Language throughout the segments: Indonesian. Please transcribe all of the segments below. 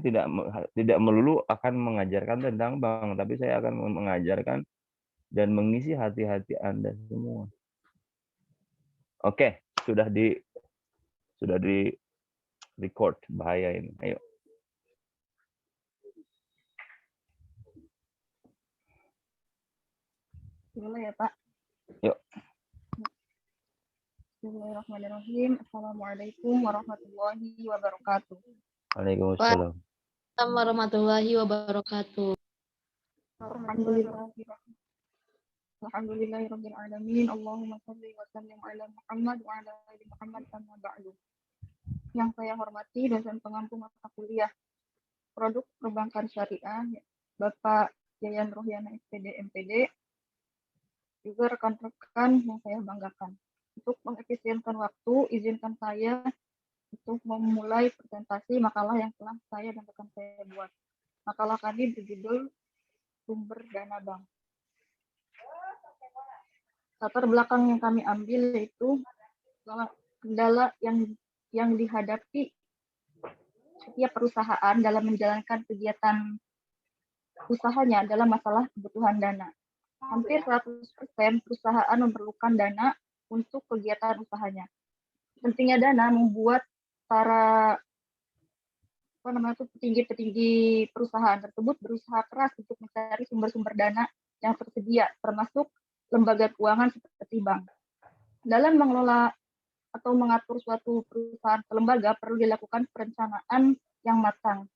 tidak melulu akan mengajarkan tentang bank, tapi saya akan mengajarkan dan mengisi hati-hati Anda semua. Oke, sudah di record, bahaya ini. Ayo. Boleh ya, Pak? Yuk. Bismillahirrahmanirrahim. Assalamualaikum warahmatullahi wabarakatuh. Waalaikumsalam. Assalamualaikum warahmatullahi wabarakatuh. Alhamdulillahirabbil alamin. Allahumma shalli wa sallim ala Muhammad wa ala ali Muhammad amma ba'du. Yang saya hormati dosen pengampu mata kuliah Produk Perbankan Syariah, Bapak Yayan Rohyana SPD MPD, juga rekan-rekan yang saya banggakan. Untuk mengefisienkan waktu, izinkan saya untuk memulai presentasi makalah yang telah saya dan rekan saya buat. Makalah kami berjudul Sumber Dana Bank. Latar belakang yang kami ambil yaitu kendala yang dihadapi setiap perusahaan dalam menjalankan kegiatan usahanya adalah masalah kebutuhan dana. Hampir 100% perusahaan memerlukan dana untuk kegiatan usahanya. Pentingnya dana membuat para petinggi perusahaan tersebut berusaha keras untuk mencari sumber-sumber dana yang tersedia, termasuk lembaga keuangan seperti bank. Dalam mengelola atau mengatur suatu perusahaan atau lembaga perlu dilakukan perencanaan yang matang.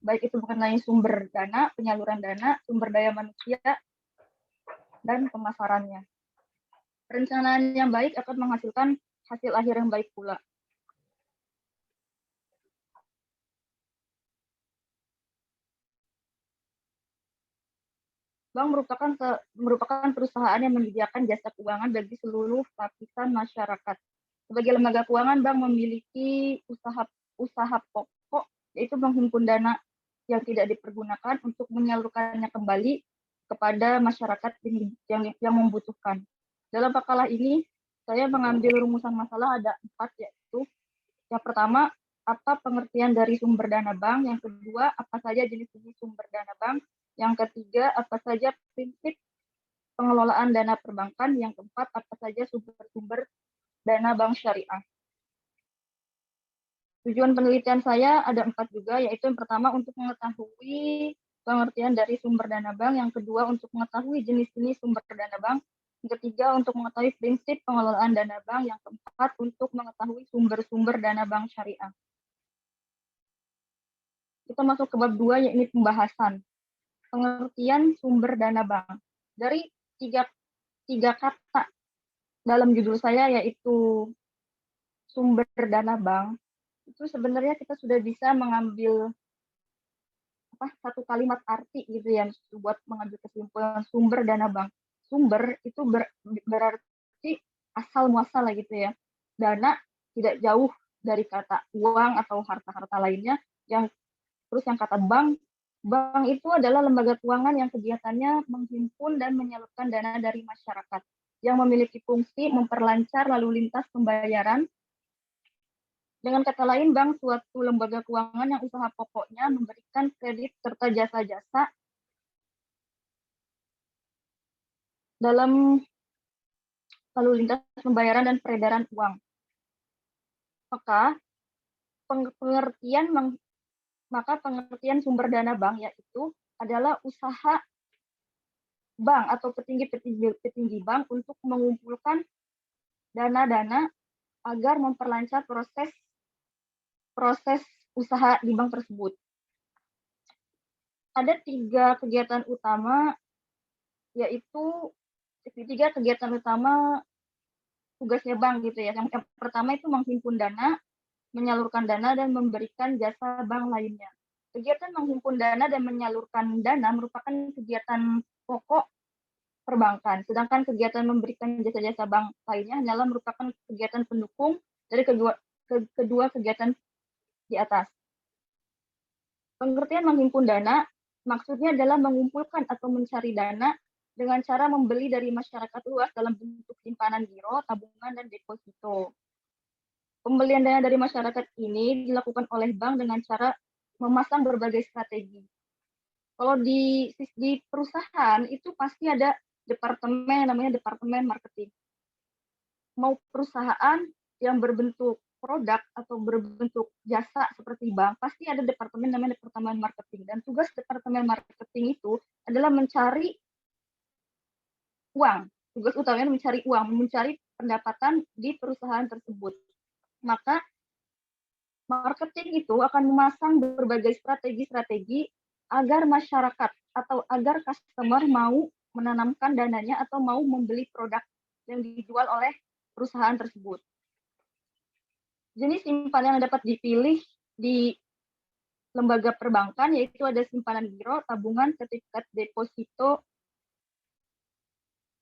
Baik itu mengenai sumber dana, penyaluran dana, sumber daya manusia, dan pemasarannya. Perencanaan yang baik akan menghasilkan hasil akhir yang baik pula. Bank merupakan perusahaan yang menyediakan jasa keuangan bagi seluruh lapisan masyarakat. Sebagai lembaga keuangan, bank memiliki usaha pokok, yaitu menghimpun dana yang tidak dipergunakan untuk menyalurkannya kembali kepada masyarakat yang membutuhkan. Dalam makalah ini, saya mengambil rumusan masalah ada 4, yaitu yang pertama, apa pengertian dari sumber dana bank? Yang kedua, apa saja jenis-jenis sumber dana bank? Yang ketiga, apa saja prinsip pengelolaan dana perbankan? Yang keempat, apa saja sumber-sumber dana bank syariah? Tujuan penelitian saya ada 4 juga, yaitu yang pertama untuk mengetahui pengertian dari sumber dana bank, yang kedua untuk mengetahui jenis-jenis sumber dana bank, yang ketiga untuk mengetahui prinsip pengelolaan dana bank, yang keempat untuk mengetahui sumber-sumber dana bank syariah. Kita masuk ke bab 2, yaitu pembahasan pengertian sumber dana bank. Dari tiga kata dalam judul saya, yaitu sumber dana bank, itu sebenarnya kita sudah bisa mengambil satu kalimat arti gitu ya, buat mengambil kesimpulan sumber dana bank. Sumber itu berarti asal muasal lah gitu ya. Dana tidak jauh dari kata uang atau harta-harta lainnya. Terus yang kata bank itu adalah lembaga keuangan yang kegiatannya menghimpun dan menyalurkan dana dari masyarakat, yang memiliki fungsi memperlancar lalu lintas pembayaran. Dengan kata lain, bank suatu lembaga keuangan yang usaha pokoknya memberikan kredit serta jasa-jasa dalam lalu lintas pembayaran dan peredaran uang. Maka pengertian sumber dana bank yaitu adalah usaha bank atau petinggi bank untuk mengumpulkan dana-dana agar memperlancar proses usaha di bank tersebut. Ada 3 kegiatan utama, yaitu 3 kegiatan utama tugasnya bank gitu ya. Yang pertama itu menghimpun dana, menyalurkan dana, dan memberikan jasa bank lainnya. Kegiatan menghimpun dana dan menyalurkan dana merupakan kegiatan pokok perbankan, sedangkan kegiatan memberikan jasa-jasa bank lainnya hanyalah merupakan kegiatan pendukung dari kedua kegiatan di atas. Pengertian menghimpun dana maksudnya adalah mengumpulkan atau mencari dana dengan cara membeli dari masyarakat luas dalam bentuk simpanan giro, tabungan, dan deposito. Pembelian dana dari masyarakat ini dilakukan oleh bank dengan cara memasang berbagai strategi. Kalau di perusahaan itu pasti ada departemen namanya departemen marketing. Mau perusahaan yang berbentuk produk atau berbentuk jasa seperti bank, pasti ada departemen namanya departemen marketing. Dan tugas departemen marketing itu adalah mencari uang. Tugas utamanya mencari uang, mencari pendapatan di perusahaan tersebut. Maka marketing itu akan memasang berbagai strategi-strategi agar masyarakat atau agar customer mau menanamkan dananya atau mau membeli produk yang dijual oleh perusahaan tersebut. Jenis simpanan yang dapat dipilih di lembaga perbankan yaitu ada simpanan giro, tabungan, sertifikat deposito,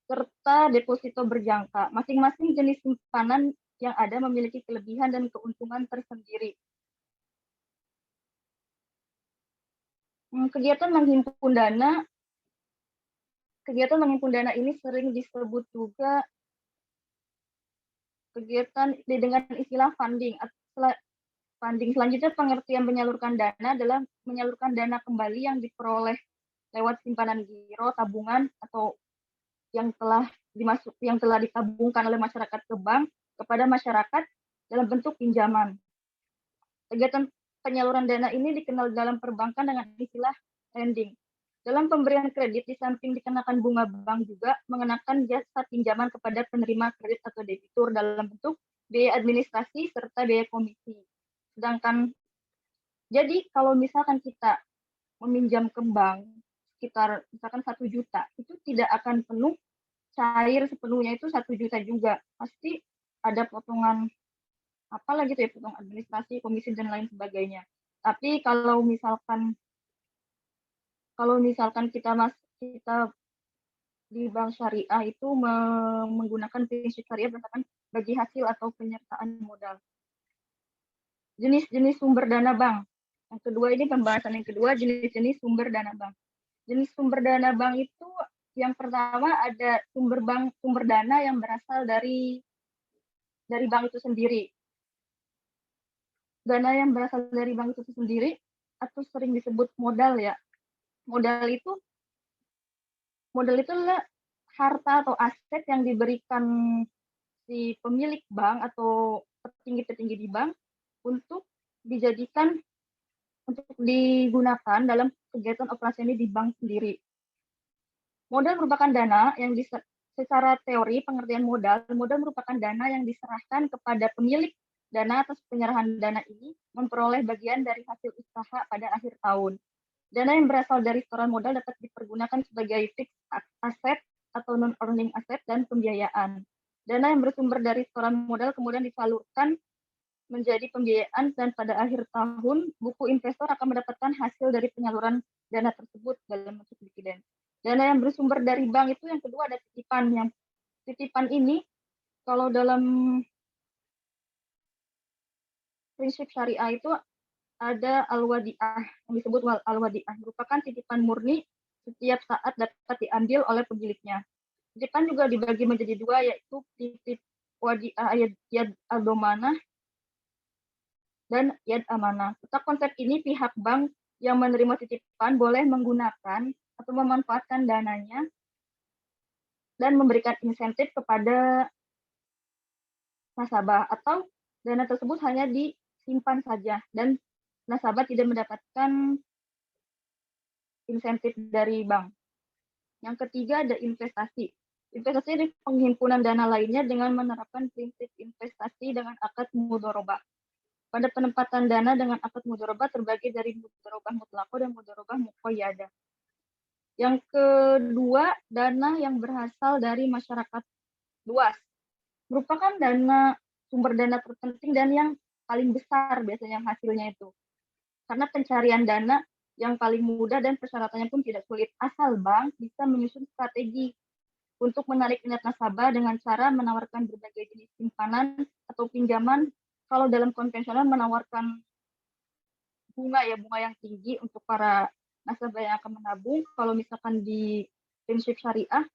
serta deposito berjangka. Masing-masing jenis simpanan yang ada memiliki kelebihan dan keuntungan tersendiri. Kegiatan menghimpun dana ini sering disebut juga kegiatan dengan istilah funding. Selanjutnya pengertian menyalurkan dana adalah menyalurkan dana kembali yang diperoleh lewat simpanan giro, tabungan atau yang telah ditabungkan oleh masyarakat ke bank kepada masyarakat dalam bentuk pinjaman. Kegiatan penyaluran dana ini dikenal dalam perbankan dengan istilah lending. Dalam pemberian kredit, di samping dikenakan bunga bank juga mengenakan jasa pinjaman kepada penerima kredit atau debitur dalam bentuk biaya administrasi serta biaya komisi. Sedangkan, jadi kalau misalkan kita meminjam ke bank sekitar misalkan 1 juta, itu tidak akan penuh cair sepenuhnya itu 1 juta juga. Pasti ada potongan apalagi tuh ya, potong administrasi, komisi dan lain sebagainya. Tapi kalau misalkan kita di bank syariah itu menggunakan prinsip syariah berdasarkan bagi hasil atau penyertaan modal. Jenis-jenis sumber dana bank. Yang kedua ini pembahasan yang kedua, jenis-jenis sumber dana bank. Jenis sumber dana bank itu yang pertama ada sumber dana yang berasal dari bank itu sendiri. Dana yang berasal dari bank itu sendiri atau sering disebut modal ya. Modal itu adalah harta atau aset yang diberikan si pemilik bank atau petinggi-petinggi di bank untuk digunakan dalam kegiatan operasional di bank sendiri. Modal merupakan dana yang secara teori pengertian modal merupakan dana yang diserahkan kepada pemilik dana atas penyerahan dana ini memperoleh bagian dari hasil usaha pada akhir tahun. Dana yang berasal dari setoran modal dapat dipergunakan sebagai fixed asset atau non-earning asset dan pembiayaan. Dana yang bersumber dari setoran modal kemudian disalurkan menjadi pembiayaan dan pada akhir tahun buku investor akan mendapatkan hasil dari penyaluran dana tersebut dalam bentuk dividen. Dana yang bersumber dari bank itu yang kedua ada titipan. Yang titipan ini kalau dalam prinsip syariah itu ada al-wadi'ah, yang disebut al-wadi'ah, merupakan titipan murni setiap saat dapat diambil oleh pemiliknya. Titipan juga dibagi menjadi dua, yaitu titip wadi'ah yad al-domanah dan yad amanah. Tentang konsep ini, pihak bank yang menerima titipan boleh menggunakan atau memanfaatkan dananya dan memberikan insentif kepada nasabah, atau dana tersebut hanya disimpan saja dan nasabah tidak mendapatkan insentif dari bank. Yang ketiga ada investasi. Investasi adalah penghimpunan dana lainnya dengan menerapkan prinsip investasi dengan akad mudharabah. Pada penempatan dana dengan akad mudharabah terbagi dari mudharabah mutlaqah dan mudharabah muqayyadah. Yang kedua, dana yang berasal dari masyarakat luas. Merupakan sumber dana terpenting dan yang paling besar biasanya hasilnya itu. Karena pencarian dana yang paling mudah dan persyaratannya pun tidak sulit. Asal bank bisa menyusun strategi untuk menarik minat nasabah dengan cara menawarkan berbagai jenis simpanan atau pinjaman. Kalau dalam konvensional menawarkan bunga yang tinggi untuk para nasabah yang akan menabung. Kalau misalkan di prinsip syariah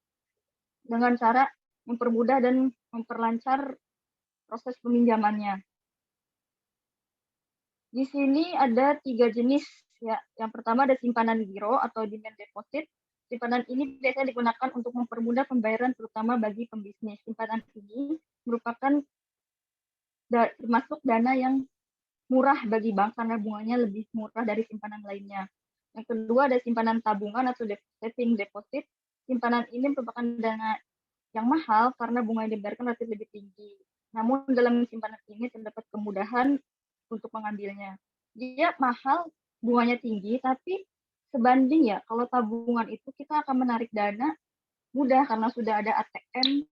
dengan cara mempermudah dan memperlancar proses peminjamannya. Di sini ada 3 jenis ya. Yang pertama ada simpanan giro atau demand deposit. Simpanan ini biasanya digunakan untuk mempermudah pembayaran terutama bagi pembisnis. Simpanan ini merupakan termasuk dana yang murah bagi bank karena bunganya lebih murah dari simpanan lainnya. Yang kedua ada simpanan tabungan atau saving deposit. Simpanan ini merupakan dana yang mahal karena bunga yang dibayarkan relatif lebih tinggi. Namun dalam simpanan ini terdapat kemudahan untuk mengambilnya. Dia mahal, bunganya tinggi, tapi sebanding ya kalau tabungan itu kita akan menarik dana mudah karena sudah ada ATM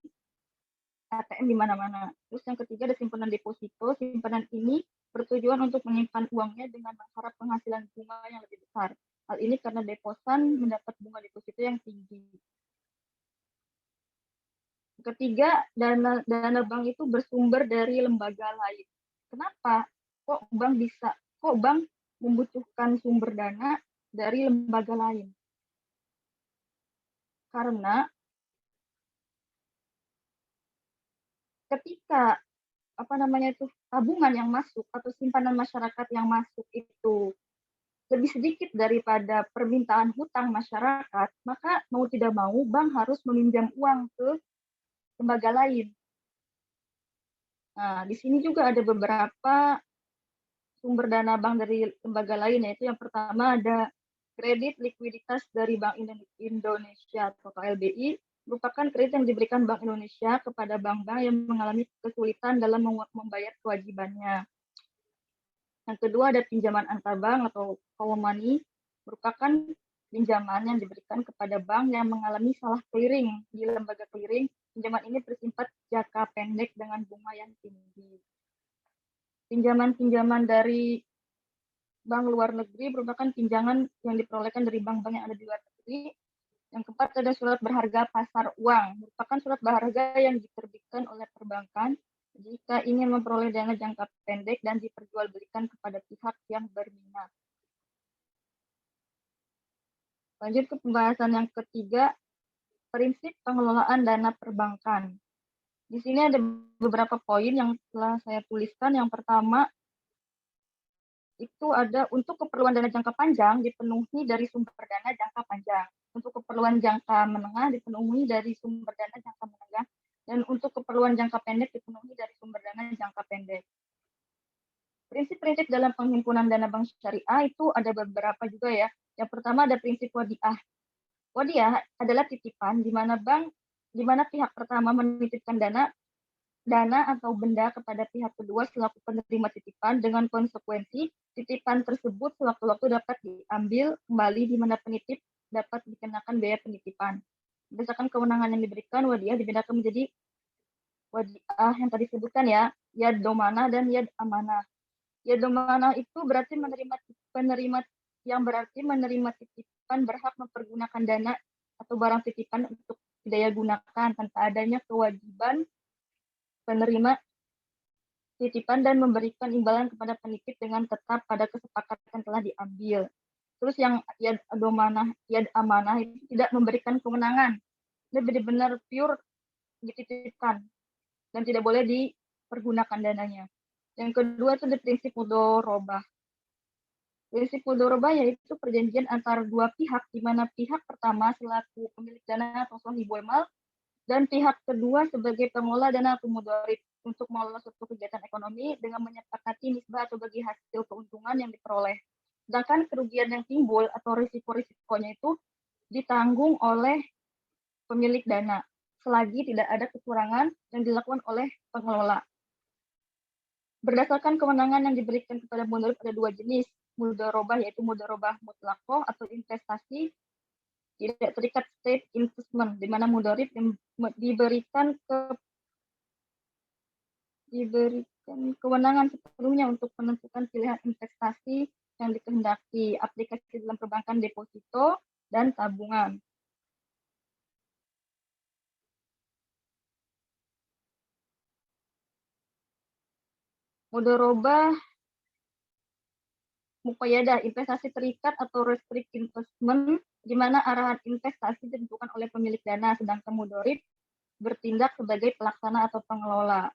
di mana-mana. Terus yang ketiga ada simpanan deposito. Simpanan ini bertujuan untuk menyimpan uangnya dengan mengharap penghasilan bunga yang lebih besar. Hal ini karena deposan mendapat bunga deposito yang tinggi. Ketiga, dana bank itu bersumber dari lembaga lain. Kenapa? Kok bank membutuhkan sumber dana dari lembaga lain? Karena ketika tabungan yang masuk atau simpanan masyarakat yang masuk itu lebih sedikit daripada permintaan hutang masyarakat, maka mau tidak mau bank harus meminjam uang ke lembaga lain. Nah, di sini juga ada beberapa sumber dana bank dari lembaga lain, yaitu yang pertama ada kredit likuiditas dari Bank Indonesia atau KLBI, merupakan kredit yang diberikan Bank Indonesia kepada bank-bank yang mengalami kesulitan dalam membayar kewajibannya. Yang kedua ada pinjaman antar bank atau call money, merupakan pinjaman yang diberikan kepada bank yang mengalami salah clearing di lembaga clearing. Pinjaman ini bersifat jangka pendek dengan bunga yang tinggi. Pinjaman-pinjaman dari bank luar negeri merupakan pinjaman yang diperolehkan dari bank-bank yang ada di luar negeri. Yang keempat ada surat berharga pasar uang, merupakan surat berharga yang diterbitkan oleh perbankan jika ingin memperoleh dana jangka pendek dan diperjualbelikan kepada pihak yang berminat. Lanjut ke pembahasan yang ketiga, prinsip pengelolaan dana perbankan. Di sini ada beberapa poin yang telah saya tuliskan. Yang pertama, itu ada untuk keperluan dana jangka panjang dipenuhi dari sumber dana jangka panjang. Untuk keperluan jangka menengah dipenuhi dari sumber dana jangka menengah. Dan untuk keperluan jangka pendek dipenuhi dari sumber dana jangka pendek. Prinsip-prinsip dalam penghimpunan dana bank syariah itu ada beberapa juga ya. Yang pertama ada prinsip wadiah. Wadiah adalah titipan di mana pihak pertama menitipkan dana atau benda kepada pihak kedua selaku penerima titipan dengan konsekuensi titipan tersebut sewaktu-waktu dapat diambil kembali di mana penitip dapat dikenakan biaya penitipan. Berdasarkan kewenangan yang diberikan, wadiah dibedakan menjadi wadiah yang tadi disebutkan ya, yad domanah dan yad amanah. Yad domanah itu berarti menerima titipan berhak mempergunakan dana atau barang titipan untuk daya gunakan tanpa adanya kewajiban penerima titipan dan memberikan imbalan kepada penitip dengan tetap pada kesepakatan yang telah diambil. Terus yang yad amanah itu tidak memberikan kewenangan. Dia benar-benar pure dititipkan dan tidak boleh dipergunakan dananya. Yang kedua itu ada prinsip mudharabah. Prinsip mudharabah yaitu perjanjian antara dua pihak, di mana pihak pertama selaku pemilik dana atau sahibul mal dan pihak kedua sebagai pengelola dana atau mudharib untuk mengelola suatu kegiatan ekonomi dengan menyepakati nisbah atau bagi hasil keuntungan yang diperoleh. Sedangkan kerugian yang timbul atau risiko-risikonya itu ditanggung oleh pemilik dana selagi tidak ada kecurangan yang dilakukan oleh pengelola. Berdasarkan kewenangan yang diberikan kepada mudharib ada dua jenis mudharabah, yaitu mudharabah mutlaqah atau investasi tidak terikat state investment, di mana mudharib diberikan kewenangan sepenuhnya untuk menentukan pilihan investasi yang dikehendaki, aplikasi dalam perbankan deposito dan tabungan. Mudharabah muqayyadah, investasi terikat atau restrict investment, di mana arahan investasi ditentukan oleh pemilik dana, sedangkan mudharib bertindak sebagai pelaksana atau pengelola.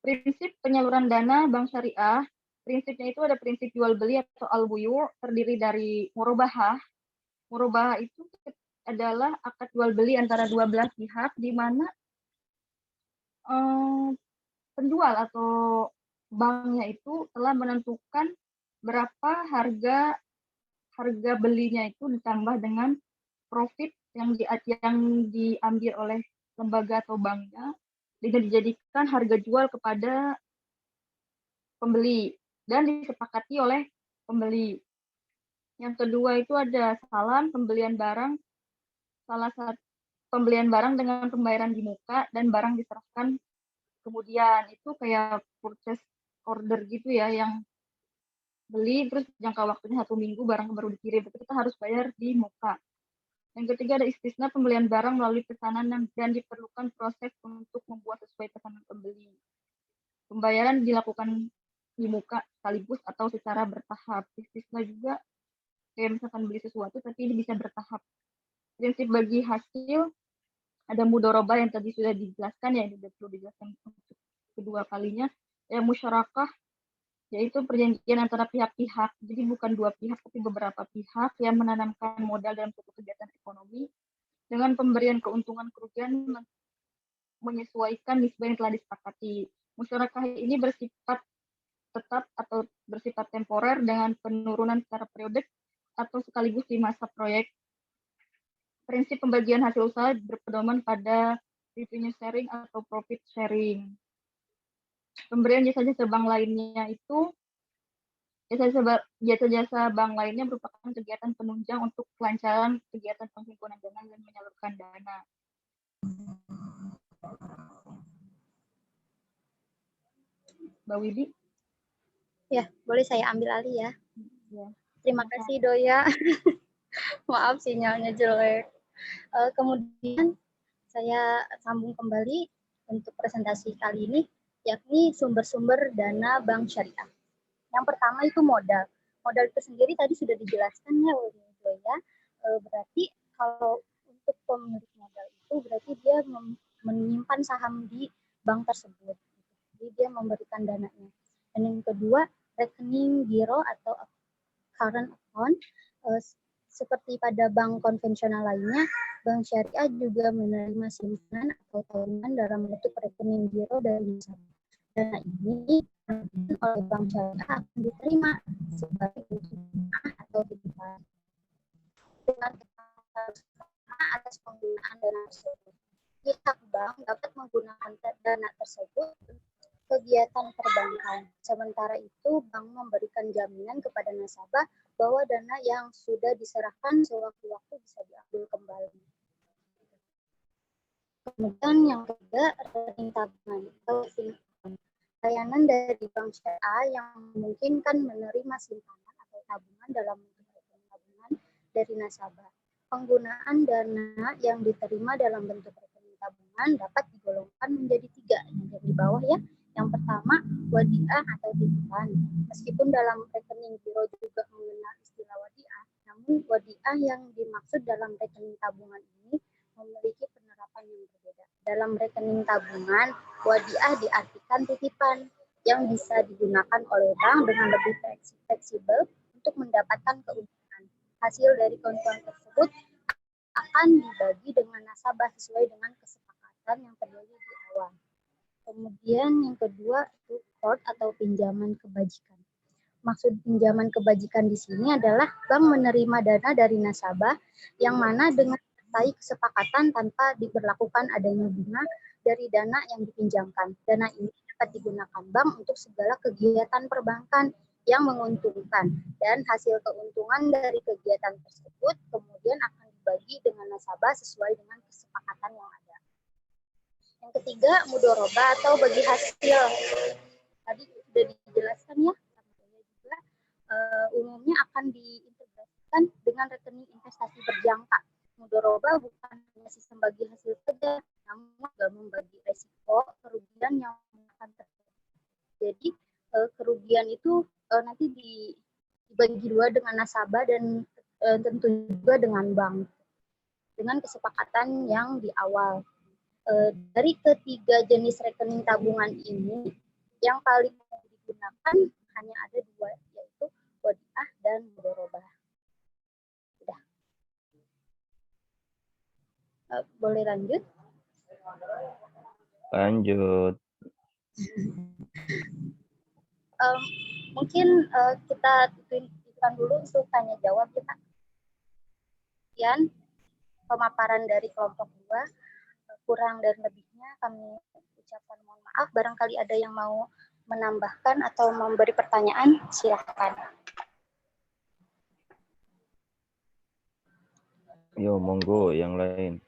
Prinsip penyaluran dana bank syariah Prinsipnya itu ada prinsip jual beli atau al-buyu, terdiri dari murabahah. Murabahah itu adalah akad jual beli antara dua belah pihak, di mana penjual atau banknya itu telah menentukan berapa harga belinya itu ditambah dengan profit yang diambil oleh lembaga atau banknya dengan dijadikan harga jual kepada pembeli dan disepakati oleh pembeli. Yang kedua itu ada salam pembelian barang, pembelian barang dengan pembayaran di muka dan barang diserahkan kemudian. Itu kayak purchase order gitu ya, yang beli terus jangka waktunya 1 minggu barang baru dikirim, tapi kita harus bayar di muka. Yang ketiga ada istisna pembelian barang melalui pesanan dan diperlukan proses untuk membuat sesuai pesanan pembeli. Pembayaran dilakukan di muka sekaligus atau secara bertahap. Istisna juga kayak misalkan beli sesuatu tapi ini bisa bertahap. Prinsip bagi hasil ada mudharabah yang tadi sudah dijelaskan, ya ini perlu dijelaskan untuk kedua kalinya. Yang musyarakah yaitu perjanjian antara pihak-pihak, jadi bukan dua pihak tapi beberapa pihak yang menanamkan modal dalam suatu kegiatan ekonomi dengan pemberian keuntungan kerugian menyesuaikan nisbah yang telah disepakati. Musyarakah ini bersifat tetap atau bersifat temporer dengan penurunan secara periodik atau sekaligus di masa proyek. Prinsip pembagian hasil usaha berpedoman pada revenue sharing atau profit sharing. Pemberian jasa-jasa bank lainnya itu jasa-jasa bank lainnya merupakan kegiatan penunjang untuk kelancaran kegiatan penghimpunan dana dan menyalurkan dana. Mbak Widi? Ya, boleh saya ambil alih ya. Ya. Terima kasih Doya. Maaf sinyalnya jelek. Kemudian saya sambung kembali untuk presentasi kali ini, yakni sumber-sumber dana bank syariah. Yang pertama itu modal. Modal itu sendiri tadi sudah dijelaskan ya oleh Doya. Berarti kalau untuk pemilik modal itu berarti dia menyimpan saham di bank tersebut. Jadi dia memberikan dananya. Dan yang kedua, rekening giro atau current account. Seperti pada bank konvensional lainnya, bank syariah juga menerima simpanan atau tahunan dalam bentuk rekening giro dari nasabah. Dana ini oleh bank syariah akan diterima sebagai usaha atau titipan. Dengan atas penggunaan dana tersebut, pihak bank dapat menggunakan dana tersebut kegiatan perbankan. Sementara itu, bank memberikan jaminan kepada nasabah bahwa dana yang sudah diserahkan sewaktu-waktu bisa diambil kembali. Kemudian yang ketiga, rekening tabungan atau layanan dari bank syariah yang memungkinkan menerima simpanan atau tabungan dalam bentuk rekening tabungan dari nasabah. Penggunaan dana yang diterima dalam bentuk rekening tabungan dapat digolongkan menjadi 3, yang di bawah ya. Yang pertama, wadiah atau titipan. Meskipun dalam rekening giro juga mengenal istilah wadiah, namun wadiah yang dimaksud dalam rekening tabungan ini memiliki penerapan yang berbeda. Dalam rekening tabungan, wadiah diartikan titipan yang bisa digunakan oleh bank dengan lebih fleksibel untuk mendapatkan keuntungan. Hasil dari keuntungan tersebut akan dibagi dengan nasabah sesuai dengan kesepakatan yang terjadi di awal. Kemudian yang kedua itu qard atau pinjaman kebajikan. Maksud pinjaman kebajikan di sini adalah bank menerima dana dari nasabah yang mana dengan menyertai kesepakatan tanpa diberlakukan adanya bunga dari dana yang dipinjamkan. Dana ini dapat digunakan bank untuk segala kegiatan perbankan yang menguntungkan, dan hasil keuntungan dari kegiatan tersebut kemudian akan dibagi dengan nasabah sesuai dengan kesepakatan yang ada. Yang ketiga, mudharabah atau bagi hasil. Tadi sudah dijelaskan ya, juga umumnya akan diintegrasikan dengan rekening investasi berjangka. Mudharabah bukan hanya sistem bagi hasil saja, namun juga membagi resiko kerugian yang akan terjadi. Jadi kerugian itu nanti dibagi dua dengan nasabah dan tentu juga dengan bank dengan kesepakatan yang di awal. Dari ketiga jenis rekening tabungan ini, yang paling digunakan hanya ada dua, yaitu wadiah dan mudharabah. Udah. Boleh lanjut? Lanjut. Mungkin kita titipkan dulu untuk tanya jawab ya Pak. Sekian pemaparan dari kelompok 2. Kurang dan lebihnya kami ucapkan mohon maaf. Barangkali ada yang mau menambahkan atau memberi pertanyaan, silakan. Yo, monggo yang lain.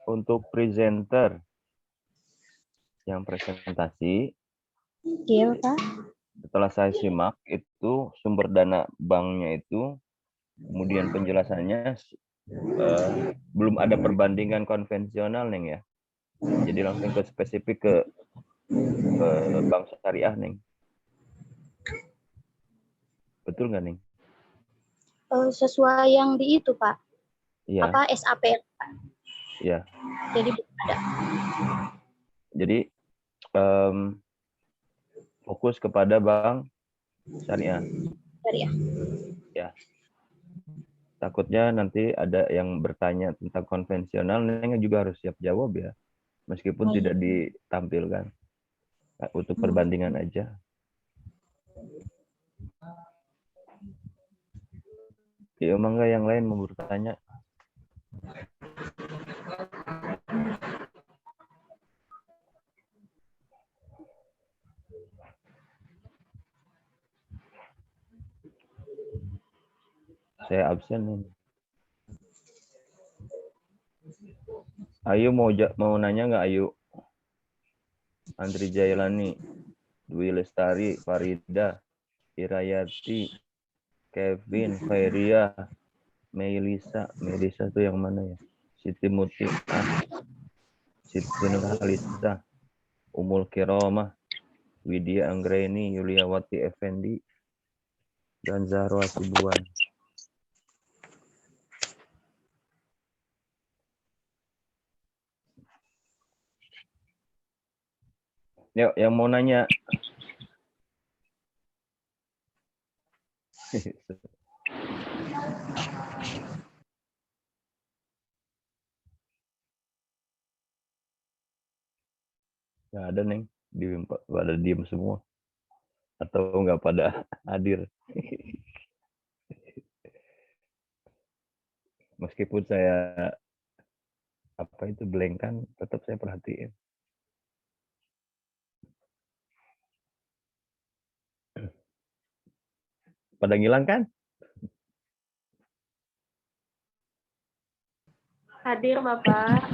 Untuk presenter yang presentasi, Iya Pak. setelah saya simak itu sumber dana banknya itu, kemudian penjelasannya belum ada perbandingan konvensional Neng ya. Jadi langsung ke spesifik ke bank syariah Neng. Betul nggak Neng? Sesuai yang di itu Pak. Iya. Apa SAP Pak? Iya. Jadi ada. Jadi fokus kepada bank syariah. Syariah. Ya. Takutnya nanti ada yang bertanya tentang konvensional, Neng juga harus siap jawab ya. Meskipun tidak ditampilkan. Untuk perbandingan aja. Ya, mangga yang lain mau bertanya. Saya absen nih. Ayu mau nanya nggak Ayu? Andri Jailani, Dwi Lestari, Farida, Irayati, Kevin, Khairia, Melisa itu yang mana ya? Siti Mutiah, Siti Nurhalisa, Umul Kiromah, Widya Anggreni, Yuliawati Effendi, dan Zahra Sibuan. Yuk, yang mau nanya. Nggak ada, Neng. Pada diem semua. Atau nggak pada hadir. Meskipun saya blank kan, tetap saya perhatiin. Pada ngilang kan? Hadir Bapak.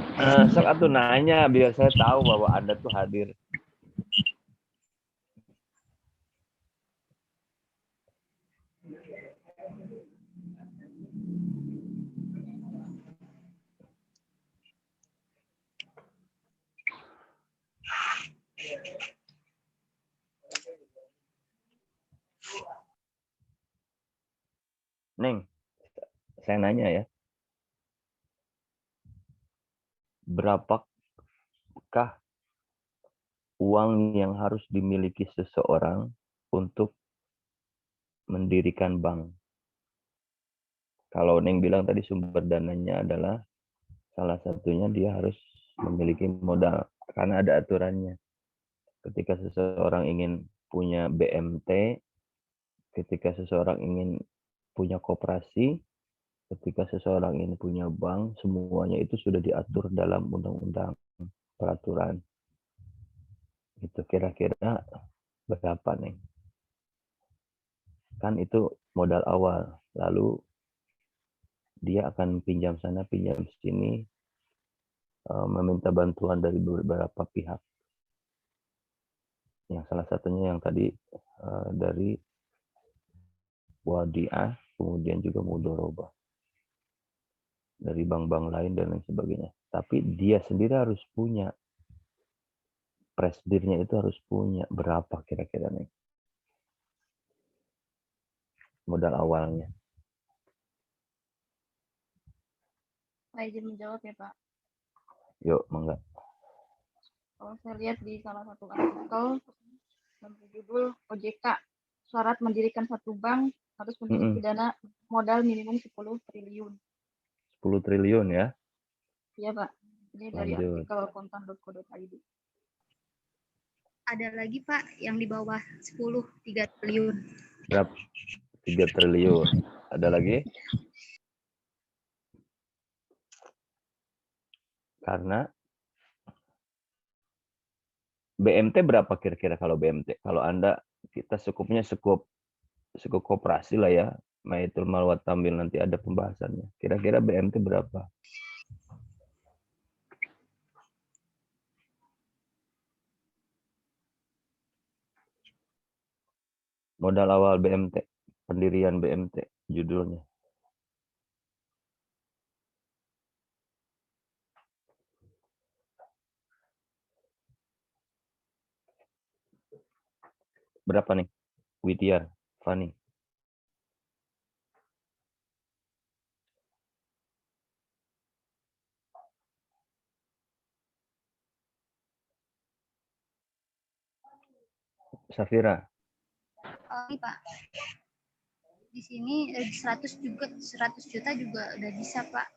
Sok atuh nanya biar saya tahu bahwa Anda tuh hadir. Neng, saya nanya ya. Berapakah uang yang harus dimiliki seseorang untuk mendirikan bank? Kalau Neng bilang tadi sumber dananya adalah salah satunya dia harus memiliki modal karena ada aturannya. Ketika seseorang ingin punya BMT, ketika seseorang ingin punya koperasi, ketika seseorang ingin punya bank, semuanya itu sudah diatur dalam undang-undang peraturan. Itu kira-kira berapa, Neng? Kan itu modal awal. Lalu dia akan pinjam sana, pinjam sini, meminta bantuan dari beberapa pihak. Yang salah satunya yang tadi dari wadiah, kemudian juga mudharabah. Dari bank-bank lain dan lain sebagainya. Tapi dia sendiri harus punya. Presdirnya itu harus punya. Berapa kira-kira nih? Modal awalnya. Saya izin menjawab ya Pak. Yuk, mangga. Kalau saya lihat di salah satu artikel yang berjudul OJK, syarat mendirikan satu bank harus memiliki dana modal minimum 10 triliun. 10 triliun ya. Iya, Pak. Ini dari Lanjut. artikel kontan.co.id. Ada lagi Pak yang di bawah 10, 3 triliun. Berapa? 3 triliun. Ada lagi? Karena BMT berapa kira-kira kalau BMT? Kalau Anda, kita cukupnya cukup koperasi lah ya. Maitul Malwat Tambil nanti ada pembahasannya. Kira-kira BMT berapa? Modal awal BMT, pendirian BMT, judulnya. Berapa nih? Witiar, Fani. Safira. Oh, ini Pak. Di sini 100 juta juga udah bisa Pak.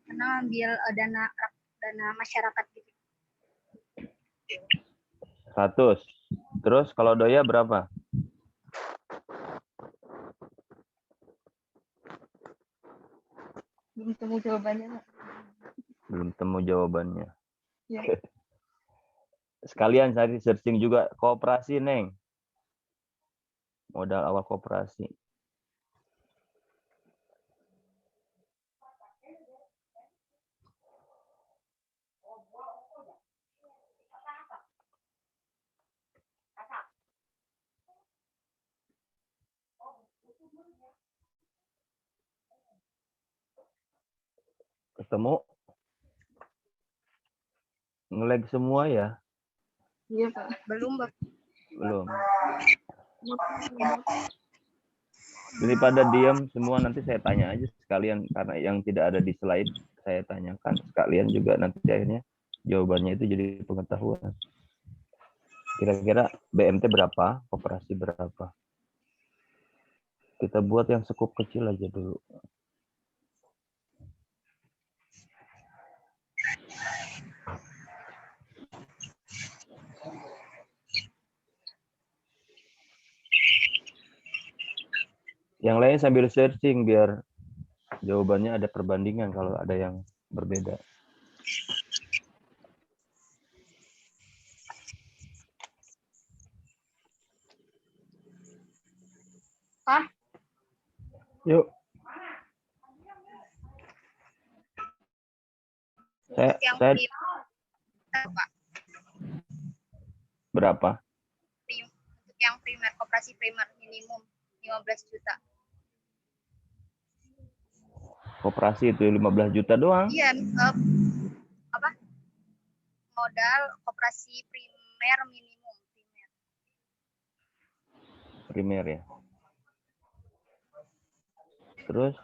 Karena ambil dana masyarakat gitu. 100. Terus kalau Doya berapa? Belum temu jawabannya, Pak. Belum temu jawabannya. Ya. Sekalian cari searching juga koperasi, Neng. Modal awal koperasi. Ketemu? Nge-lag semua ya? Iya, Pak. Belum Bapak. Belum. Ya. Daripada diam semua nanti saya tanya aja sekalian karena yang tidak ada di slide saya tanyakan sekalian juga nanti akhirnya jawabannya itu jadi pengetahuan. Kira-kira BMT berapa, koperasi berapa? Kita buat yang skup kecil aja dulu. Yang lain sambil searching biar jawabannya ada perbandingan kalau ada yang berbeda. Pak, Yuk. Yang Saya Pak. berapa? Untuk yang primer, koperasi primer minimum 15 juta. Koperasi itu 15 juta doang. Iya, apa? Modal koperasi primer minimum. Primer ya. Terus?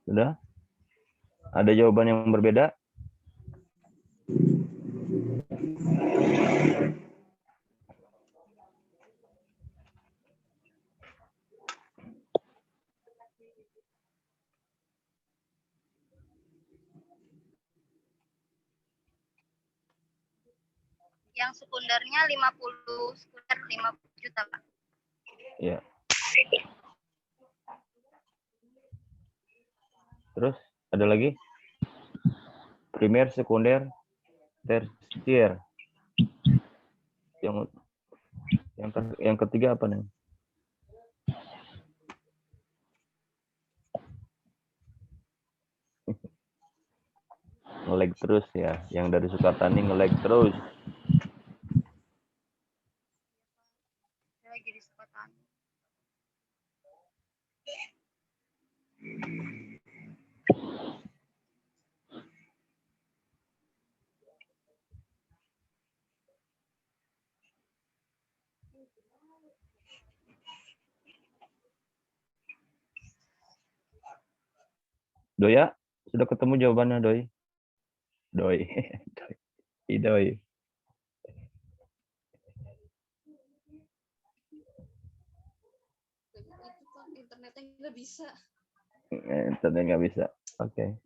Sudah? Ada jawaban yang berbeda? Yang sekundernya 50 juta, Pak. Ya. Terus ada lagi? Primer, sekunder, tersier. Yang ketiga apa nih? Nge-lag terus ya. Yang dari Sukatani nge-lag terus. Saya lagi di Sukatani. Doya, sudah ketemu jawabannya, Doi? Doi. Doi. Itu kan internetnya nggak bisa. Internet nggak bisa. Oke.